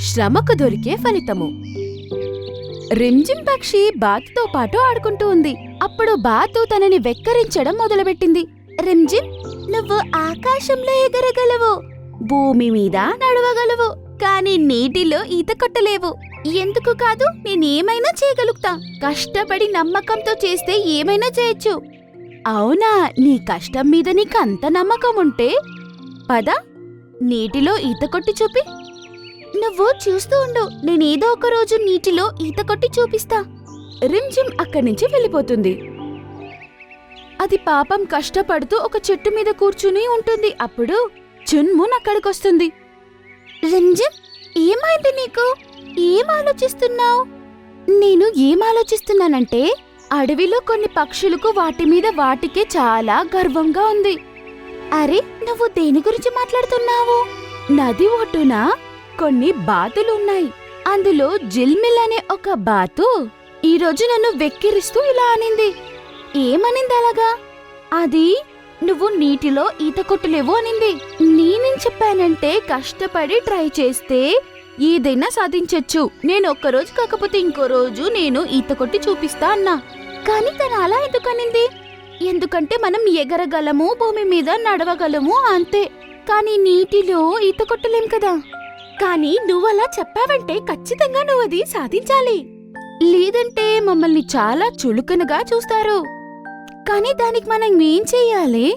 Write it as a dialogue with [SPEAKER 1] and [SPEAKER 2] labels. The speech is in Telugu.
[SPEAKER 1] శ్రమకు దొరికే ఫలితము. రిమ్జిమ్ పక్షి బాతుతో పాటు ఆడుకుంటూ ఉంది. అప్పుడు బాతు తనని వెక్కరించడం మొదలుపెట్టింది. రిమ్జిమ్, నువ్వు ఆకాశంలో ఎగరగలవు, భూమి మీద నడవగలవు, కానీ నీటిలో ఈత కొట్టలేవు. ఎందుకు కాదు, నేనేమైనా చేయగలుగుతా. కష్టపడి నమ్మకంతో చేస్తే ఏమైనా చేయొచ్చు. అవునా, నీ కష్టం మీద నీకంత నమ్మకం ఉంటే పద, నీటిలో ఈత కొట్టి చూపి. నువ్వు చూస్తూ ఉండు, నేనేదో ఒక రోజు నీటిలో ఈత కొట్టి చూపిస్తా. రిమ్జిమ్ అక్కడి నుంచి వెళ్ళిపోతుంది. అది పాపం కష్టపడుతూ ఒక చెట్టు మీద కూర్చుని ఉంటుంది. అప్పుడు చున్మున్ అక్కడికొస్తుంది. రిమ్జిమ్, ఏమైంది నీకు? ఏం ఆలోచిస్తున్నావు? నేను ఏం ఆలోచిస్తున్నానంటే, అడవిలో కొన్ని పక్షులకు వాటి మీద వాటికే చాలా గర్వంగా ఉంది. అరే, నువ్వు దేని గురించి మాట్లాడుతున్నావు? నది ఒడ్డున కొన్ని బాతులున్నాయి. అందులో జిల్మిల్ అనే ఒక బాతు ఈరోజు నన్ను వెక్కిరిస్తూ ఇలా అనింది. ఏమనింది అలాగా? అది నువ్వు నీటిలో ఈత కొట్టలేవు అనింది. నేనేం చెప్పానంటే, కష్టపడి ట్రై చేస్తే ఏదైనా సాధించొచ్చు. నేను ఒక్కరోజు కాకపోతే ఇంకో రోజు నేను ఈత కొట్టి చూపిస్తా అన్నా. కానీ తను అలా ఎందుకనింది? ఎందుకంటే మనం ఎగరగలము, భూమి మీద నడవగలము అంతే, కానీ నీటిలో ఈత కొట్టలేం కదా. కానీ నువ్వలా చెప్పావంటే ఖచ్చితంగా నువ్వు అది సాధించాలి. లేదంటే మమ్మల్ని చాలా చులకనగా చూస్తారు. కానీ దానికి మనం ఏం చెయ్యాలి?